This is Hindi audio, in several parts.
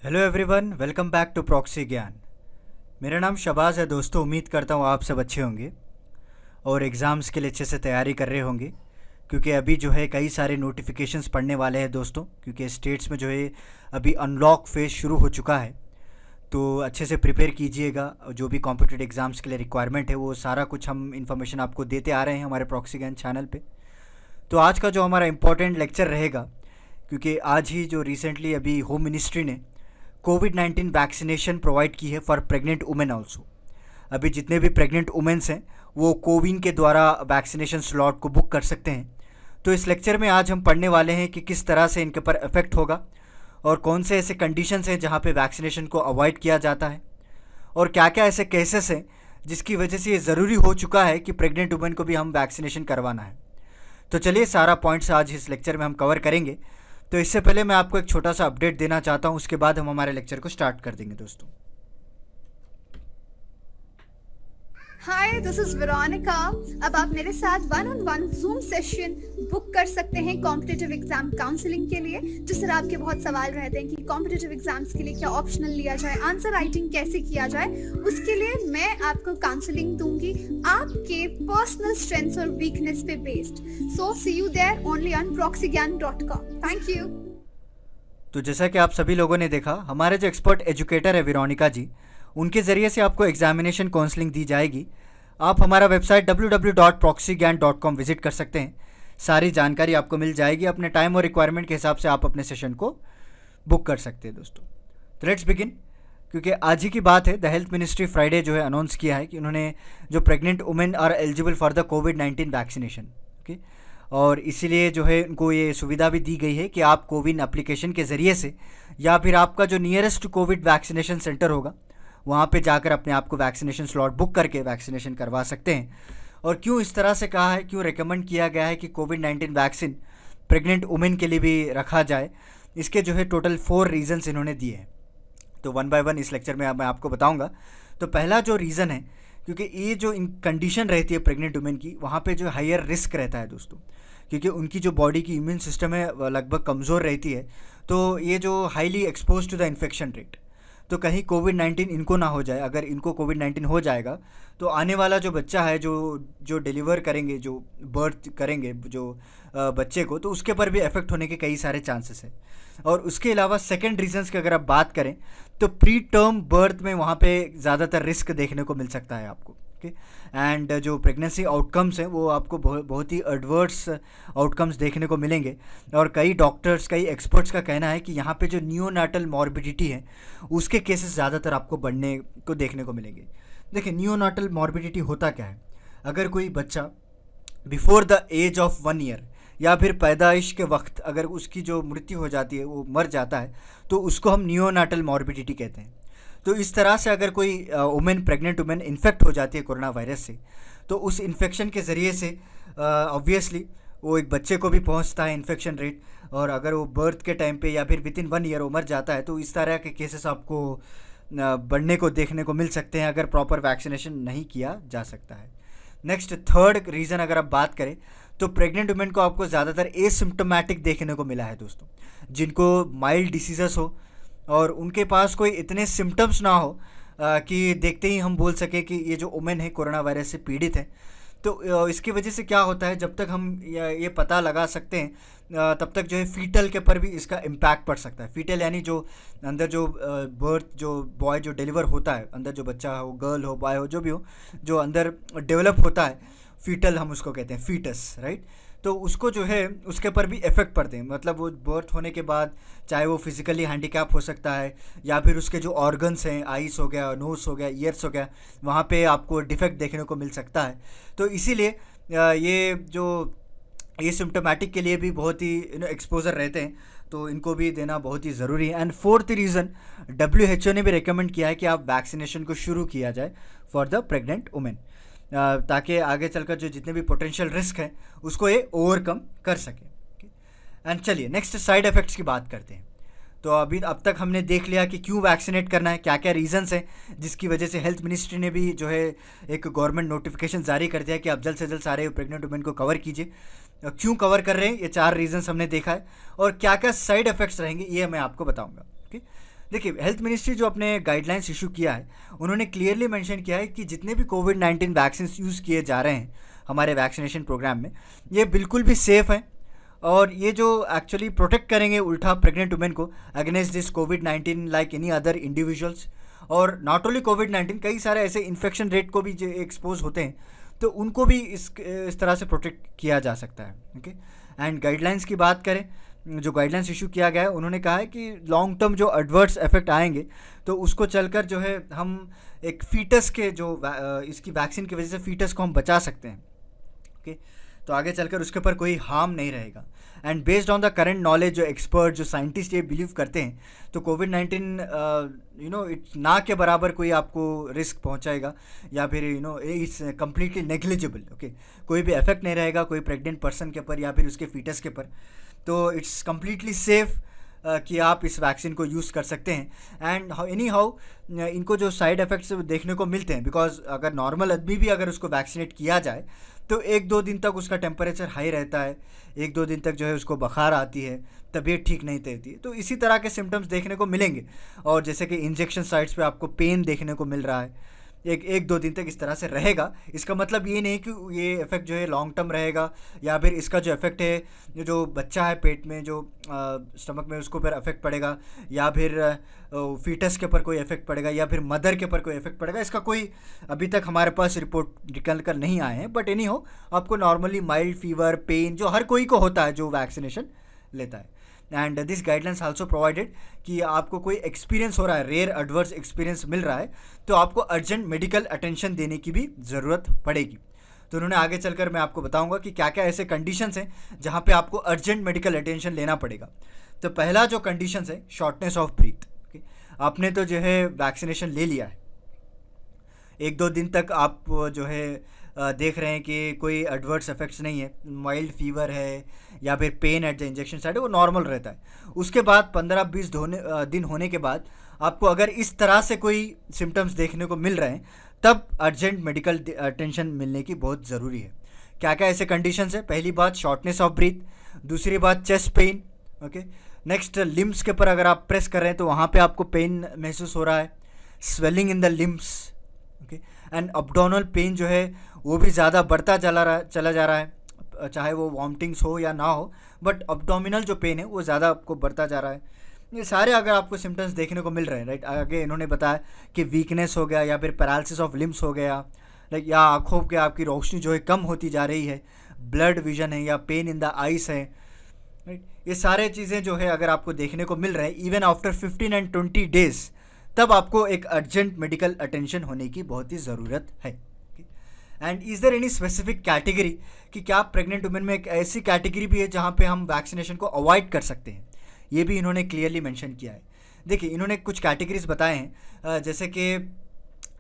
Hello everyone, welcome back to Proxy Gyan. मेरा नाम शबाज़ है दोस्तों। उम्मीद करता हूँ आप सब अच्छे होंगे और एग्ज़ाम्स के लिए अच्छे से तैयारी कर रहे होंगे, क्योंकि अभी जो है कई सारे नोटिफिकेशंस पड़ने वाले हैं दोस्तों, क्योंकि स्टेट्स में जो है अभी अनलॉक फेज शुरू हो चुका है। तो अच्छे से प्रिपेयर कीजिएगा। जो भी कॉम्पिटिटिव एग्ज़ाम्स के लिए रिक्वायरमेंट है वो सारा कुछ हम इन्फॉर्मेशन आपको देते आ रहे हैं हमारे प्रॉक्सी ज्ञान चैनल पे। तो आज का जो हमारा इम्पोर्टेंट लेक्चर रहेगा, क्योंकि आज ही जो रिसेंटली अभी होम मिनिस्ट्री ने कोविड-19 वैक्सीनेशन प्रोवाइड की है फॉर प्रेग्नेंट वुमेन ऑल्सो। अभी जितने भी प्रेग्नेंट वुमेन्स हैं वो कोविन के द्वारा वैक्सीनेशन स्लॉट को बुक कर सकते हैं। तो इस लेक्चर में आज हम पढ़ने वाले हैं कि किस तरह से इनके ऊपर इफेक्ट होगा और कौन से ऐसे कंडीशंस हैं जहाँ पे वैक्सीनेशन को अवॉइड किया जाता है, और क्या क्या ऐसे केसेस हैं जिसकी वजह से ये ज़रूरी हो चुका है कि प्रेग्नेंट वुमेन को भी हम वैक्सीनेशन करवाना है। तो चलिए सारा पॉइंट्स आज इस लेक्चर में हम कवर करेंगे। तो इससे पहले मैं आपको एक छोटा सा अपडेट देना चाहता हूं, उसके बाद हम हमारे लेक्चर को स्टार्ट कर देंगे दोस्तों। हाय, दिस इज वेरोनिका। अब आप मेरे साथ one on one zoom session book कर सकते हैं कॉम्पिटिटिव एग्जाम काउंसलिंग के लिए। जिस तरह आपके बहुत सवाल रहते हैं कि कॉम्पिटिटिव एग्जाम्स के लिए क्या ऑप्शनल लिया जाए, आंसर राइटिंग कैसे किया जाए, उसके लिए मैं आपको काउंसलिंग दूंगी आपके पर्सनल स्ट्रेंथ्स और वीकनेस पे based. So see you there only on proxygyan.com। Thank you. तो जैसा कि आप सभी लोगों ने देखा, हमारे जो एक्सपर्ट एजुकेटर है वेरोनिका जी, उनके ज़रिए से आपको एग्जामिनेशन काउंसलिंग दी जाएगी। आप हमारा वेबसाइट www.proxygyan.com विजिट कर सकते हैं। सारी जानकारी आपको मिल जाएगी। अपने टाइम और रिक्वायरमेंट के हिसाब से आप अपने सेशन को बुक कर सकते हैं दोस्तों। तो लेट्स बिगिन, क्योंकि आज ही की बात है। द हेल्थ मिनिस्ट्री फ्राइडे जो है अनाउंस किया है कि उन्होंने जो pregnant women are eligible for the कोविड-19 वैक्सीनेशन, ओके, और इसीलिए जो है उनको ये सुविधा भी दी गई है कि आप कोविन एप्लीकेशन के ज़रिए से या फिर आपका जो नियरेस्ट कोविड वैक्सीनेशन सेंटर होगा वहाँ पे जाकर अपने आप को वैक्सीनेशन स्लॉट बुक करके वैक्सीनेशन करवा सकते हैं। और क्यों इस तरह से कहा है, क्यों रिकमेंड किया गया है कि कोविड-19 वैक्सीन प्रेग्नेंट वुमेन के लिए भी रखा जाए, इसके जो है टोटल 4 रीज़न्स इन्होंने दिए हैं। तो वन बाय वन इस लेक्चर में मैं आपको बताऊंगा। तो पहला जो रीज़न है, क्योंकि ये जो कंडीशन रहती है प्रेग्नेंट वुमेन की, वहाँ पे जो हायर रिस्क रहता है दोस्तों, क्योंकि उनकी जो बॉडी की इम्यून सिस्टम है लगभग कमज़ोर रहती है। तो ये जो highly expose to the infection rate, तो कहीं कोविड-19 इनको ना हो जाए। अगर इनको कोविड-19 हो जाएगा तो आने वाला जो बच्चा है, जो जो डिलीवर करेंगे, जो बर्थ करेंगे जो बच्चे को, तो उसके पर भी इफेक्ट होने के कई सारे चांसेस हैं। और उसके अलावा सेकंड रीजंस की अगर आप बात करें तो प्री टर्म बर्थ में वहाँ पे ज़्यादातर रिस्क देखने को मिल सकता है आपको, ओके। एंड जो प्रेगनेंसी आउटकम्स हैं वो आपको बहुत ही एडवर्स आउटकम्स देखने को मिलेंगे। और कई डॉक्टर्स, कई एक्सपर्ट्स का कहना है कि यहाँ पे जो नियोनाटल मॉर्बिडिटी है उसके केसेस ज़्यादातर आपको बढ़ने को देखने को मिलेंगे। देखिए, नियोनाटल मॉर्बिडिटी होता क्या है। अगर कोई बच्चा before the age of 1 year या फिर पैदाइश के वक्त अगर उसकी जो मृत्यु हो जाती है, वो मर जाता है, तो उसको हम नियोनाटल मॉर्बिडिटी कहते हैं। तो इस तरह से अगर कोई वुमेन, प्रेग्नेंट वुमेन इन्फेक्ट हो जाती है कोरोना वायरस से, तो उस इन्फेक्शन के ज़रिए से ऑब्वियसली वो एक बच्चे को भी पहुंचता है इन्फेक्शन रेट। और अगर वो बर्थ के टाइम पे या फिर विद इन 1 ईयर वो मर जाता है, तो इस तरह के केसेस आपको बढ़ने को देखने को मिल सकते हैं अगर प्रॉपर वैक्सीनेशन नहीं किया जा सकता है। नेक्स्ट, थर्ड रीज़न अगर आप बात करें तो प्रेग्नेंट वुमेन को आपको ज़्यादातर एसिम्प्टोमेटिक देखने को मिला है दोस्तों, जिनको माइल्ड डिसीजेस हो और उनके पास कोई इतने सिम्टम्स ना हो कि देखते ही हम बोल सके कि ये जो वुमेन है कोरोना वायरस से पीड़ित है। तो इसकी वजह से क्या होता है, जब तक हम ये पता लगा सकते हैं तब तक जो है फीटल के पर भी इसका इम्पैक्ट पड़ सकता है। फीटल यानी जो अंदर जो बर्थ, जो बॉय जो डिलीवर होता है, अंदर जो बच्चा हो, गर्ल हो, बॉय हो, जो भी हो, जो अंदर डेवलप होता है, फीटल हम उसको कहते हैं, फीटस, राइट। तो उसको जो है उसके पर भी इफ़ेक्ट पड़ते हैं। मतलब वो बर्थ होने के बाद चाहे वो फिज़िकली हैंडीकैप हो सकता है या फिर उसके जो ऑर्गन्स हैं, आइस हो गया, नोज़ हो गया, ईयर्स हो गया, वहाँ पे आपको डिफेक्ट देखने को मिल सकता है। तो इसीलिए ये जो ये सिम्टोमेटिक के लिए भी बहुत ही एक्सपोजर रहते हैं, तो इनको भी देना बहुत ही ज़रूरी है। एंड फोर्थ रीज़न, WHO ने भी रिकमेंड किया है कि आप वैक्सीनेशन को शुरू किया जाए फॉर द प्रेग्नेंट वुमेन, ताकि आगे चलकर जो जितने भी पोटेंशियल रिस्क हैं उसको ये ओवरकम कर सके। एंड चलिए नेक्स्ट साइड इफ़ेक्ट्स की बात करते हैं। तो अब तक हमने देख लिया कि क्यों वैक्सीनेट करना है, क्या क्या रीजंस हैं जिसकी वजह से हेल्थ मिनिस्ट्री ने भी जो है एक गवर्नमेंट नोटिफिकेशन जारी कर दिया कि आप जल्द से जल्द सारे प्रेग्नेंट वुमेन को कवर कीजिए। क्यों कवर कर रहे हैं, ये 4 रीजंस हमने देखा है। और क्या क्या साइड इफ़ेक्ट्स रहेंगे ये मैं आपको बताऊँगा, ओके। देखिए, हेल्थ मिनिस्ट्री जो अपने गाइडलाइंस इशू किया है, उन्होंने क्लियरली मेंशन किया है कि जितने भी कोविड-19 वैक्सीन यूज़ किए जा रहे हैं हमारे वैक्सीनेशन प्रोग्राम में, ये बिल्कुल भी सेफ़ हैं और ये जो एक्चुअली प्रोटेक्ट करेंगे उल्टा प्रेग्नेंट वुमेन को against this covid like any other individuals. और नॉट ओनली कोविड-19, कई सारे ऐसे इन्फेक्शन रेट को भी जो एक्सपोज होते हैं, तो उनको भी इस तरह से प्रोटेक्ट किया जा सकता है। ओके, एंड गाइडलाइंस की बात करें, जो गाइडलाइंस इशू किया गया है, उन्होंने कहा है कि लॉन्ग टर्म जो एडवर्स इफेक्ट आएंगे तो उसको चलकर जो है हम एक फीटस के जो इसकी वैक्सीन की वजह से फीटस को हम बचा सकते हैं। ओके, तो आगे चलकर उसके ऊपर कोई हार्म नहीं रहेगा। And based on the current knowledge, जो एक्सपर्ट जो साइंटिस्ट ये बिलीव करते हैं, तो कोविड-19 इट्स ना के बराबर कोई आपको रिस्क पहुंचाएगा या फिर इट्स कम्प्लीटली नेग्लिजिबल। ओके, कोई भी इफेक्ट नहीं रहेगा कोई प्रेग्नेंट पर्सन के ऊपर या फिर उसके फीटस के ऊपर। तो इट्स कम्प्लीटली सेफ़ कि आप इस वैक्सीन को यूज़ कर सकते हैं। एंड एनी हाउ इनको जो साइड इफ़ेक्ट्स देखने को मिलते हैं, बिकॉज अगर नॉर्मल आदमी भी अगर उसको वैक्सीनेट किया जाए तो 1-2 दिन तक उसका टेम्परेचर हाई रहता है, 1-2 दिन तक जो है उसको बुखार आती है, तबीयत ठीक नहीं रहती है। तो इसी तरह के सिम्टम्स देखने को मिलेंगे। और जैसे कि इंजेक्शन साइट्स पे आपको पेन देखने को मिल रहा है, 1-2 दिन तक इस तरह से रहेगा। इसका मतलब ये नहीं कि ये इफ़ेक्ट जो है लॉन्ग टर्म रहेगा या फिर इसका जो इफ़ेक्ट है जो बच्चा है पेट में जो स्टमक में उसको ऊपर इफेक्ट पड़ेगा या फिर फीटस के ऊपर कोई इफेक्ट पड़ेगा या फिर मदर के ऊपर कोई इफेक्ट पड़ेगा, इसका कोई अभी तक हमारे पास रिपोर्ट निकल कर नहीं आए हैं। बट एनी हो, आपको नॉर्मली माइल्ड फीवर, पेन जो हर कोई को होता है जो वैक्सीनेशन लेता है। And this guidelines also provided कि आपको कोई एक्सपीरियंस हो रहा है, रेयर एडवर्स एक्सपीरियंस मिल रहा है, तो आपको अर्जेंट मेडिकल अटेंशन देने की भी ज़रूरत पड़ेगी। तो उन्होंने आगे चलकर मैं आपको बताऊंगा कि क्या क्या ऐसे कंडीशंस हैं जहां पे आपको अर्जेंट मेडिकल अटेंशन लेना पड़ेगा। तो पहला जो कंडीशंस है, शॉर्टनेस ऑफ ब्रीथ। आपने तो जो है वैक्सीनेशन ले लिया है, 1-2 दिन तक आप जो है देख रहे हैं कि कोई एडवर्स इफेक्ट्स नहीं है, माइल्ड फीवर है या फिर pen at the injection site है, वो नॉर्मल रहता है। उसके बाद 15-20 दिन होने के बाद आपको अगर इस तरह से कोई सिम्टम्स देखने को मिल रहे हैं, तब अर्जेंट मेडिकल अटेंशन मिलने की बहुत ज़रूरी है। क्या क्या ऐसे कंडीशंस है? पहली बात शॉर्टनेस ऑफ ब्रीथ, दूसरी बात chest pain. Okay, next limbs के ऊपर अगर आप प्रेस कर रहे हैं तो वहाँ पे आपको पेन महसूस हो रहा है, swelling in the limbs. Okay, and abdominal pain जो है वो भी ज़्यादा बढ़ता चला जा रहा है, चाहे वो वॉमिटिंग्स हो या ना हो, बट अब्डोमिनल जो पेन है वो ज़्यादा आपको बढ़ता जा रहा है। ये सारे अगर आपको सिम्टम्स देखने को मिल रहे हैं, राइट। आगे इन्होंने बताया कि वीकनेस हो गया या फिर पैरालिसिस ऑफ लिम्स हो गया, लाइक या आँखों के आपकी रोशनी जो है कम होती जा रही है, ब्लड विजन है या पेन इन द आइस है, राइट। ये सारे चीज़ें जो है अगर आपको देखने को मिल रहे हैं इवन आफ्टर 15 एंड 20 डेज, तब आपको एक अर्जेंट मेडिकल अटेंशन होने की बहुत ही ज़रूरत है। And is there any specific category, कि क्या प्रेग्नेंट वुमेन में एक ऐसी कैटेगरी भी है जहाँ पे हम वैक्सीनेशन को अवॉइड कर सकते हैं? ये भी इन्होंने क्लियरली मेंशन किया है। देखिए, इन्होंने कुछ कैटेगरीज बताए हैं, जैसे कि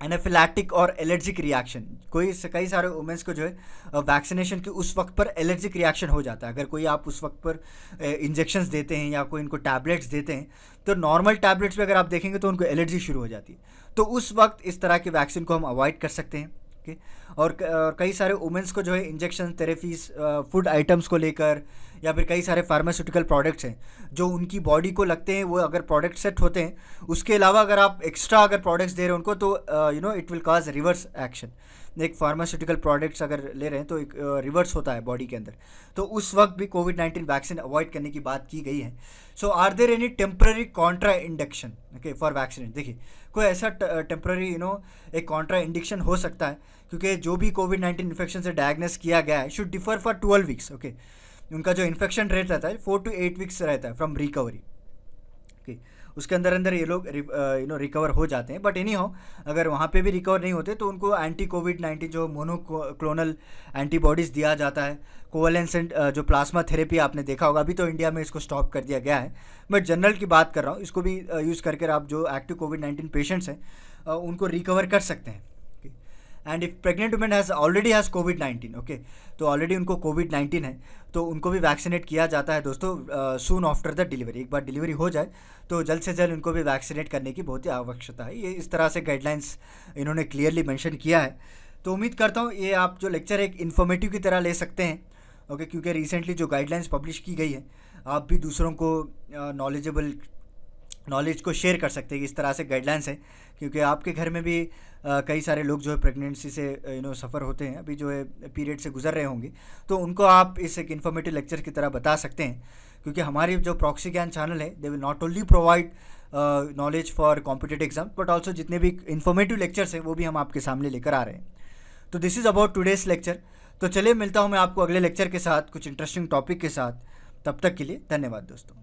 एनाफिलैक्टिक और एलर्जिक रिएक्शन। कई सारे वुमेंस को जो है वैक्सीनेशन के उस वक्त पर एलर्जिक रिएक्शन हो जाता है। अगर कोई आप उस वक्त पर इंजेक्शंस देते हैं या कोई इनको टैबलेट्स देते हैं, तो नॉर्मल टैबलेट्स पे अगर आप देखेंगे तो उनको एलर्जी शुरू हो जाती है। तो उस वक्त इस तरह के वैक्सीन को हम अवॉइड कर सकते हैं। ओके, और कई सारे वुमेंस को जो है इंजेक्शन थेरेपीज, फूड आइटम्स को लेकर या फिर कई सारे फार्मास्यूटिकल प्रोडक्ट्स हैं जो उनकी बॉडी को लगते हैं, वो अगर प्रोडक्ट सेट होते हैं, उसके अलावा अगर आप एक्स्ट्रा अगर प्रोडक्ट्स दे रहे हैं उनको, तो it will cause reverse action. एक फार्मास्यूटिकल प्रोडक्ट्स अगर ले रहे हैं तो एक रिवर्स होता है बॉडी के अंदर, तो उस वक्त भी कोविड-19 वैक्सीन अवॉइड करने की बात की गई है। So are there any temporary contraindication okay for vaccine? देखिए, कोई ऐसा टेम्पररी एक कॉन्ट्रा इंडिक्शन हो सकता है, क्योंकि जो भी कोविड-19 इन्फेक्शन से डायग्नोस किया गया है should differ for 12 weeks. Okay, उनका जो इन्फेक्शन रेट रहता है 4 to 8 वीक्स रहता है फ्रॉम रिकवरी। ओके, उसके अंदर ये लोग रिकवर हो जाते हैं। बट एनी हो, अगर वहाँ पे भी रिकवर नहीं होते तो उनको एंटी कोविड-19 जो मोनोक्लोनल एंटीबॉडीज़ दिया जाता है। कोवैलेंसेंट जो प्लाज्मा थेरेपी आपने देखा होगा, अभी तो इंडिया में इसको स्टॉप कर दिया गया है, बट जनरल की बात कर रहा हूँ, इसको भी यूज़ करके आप जो एक्टिव कोविड-19 पेशेंट्स हैं उनको रिकवर कर सकते हैं। And if pregnant women already has covid, okay, तो ऑलरेडी उनको कोविड-19 है, तो उनको भी वैक्सीनेट किया जाता है दोस्तों सून आफ्टर द डिलीवरी। एक बार डिलीवरी हो जाए तो जल्द से जल्द उनको भी वैक्सीनेट करने की बहुत ही आवश्यकता है। ये इस तरह से गाइडलाइंस इन्होंने क्लियरली मेंशन किया है। तो उम्मीद करता हूँ ये आप जो लेक्चर एक इन्फॉर्मेटिव की तरह ले सकते हैं, ओके, क्योंकि रिसेंटली जो गाइडलाइंस पब्लिश की गई है, आप भी दूसरों को नॉलेजेबल नॉलेज को शेयर कर सकते हैं। इस तरह से गाइडलाइंस है, क्योंकि आपके घर में भी कई सारे लोग जो है प्रेगनेंसी से सफ़र होते हैं, अभी जो है पीरियड से गुजर रहे होंगे, तो उनको आप इस एक इन्फॉर्मेटिव लेक्चर की तरह बता सकते हैं। क्योंकि हमारी जो प्रॉक्सी ज्ञान चैनल है, they will not only provide knowledge for competitive exam, but also जितने भी इन्फॉर्मेटिव लेक्चर्स हैं वो भी हम आपके सामने लेकर आ रहे हैं। तो this is about today's lecture. तो चलिए मिलता हूँ मैं आपको अगले लेक्चर के साथ कुछ इंटरेस्टिंग टॉपिक के साथ। तब तक के लिए धन्यवाद दोस्तों।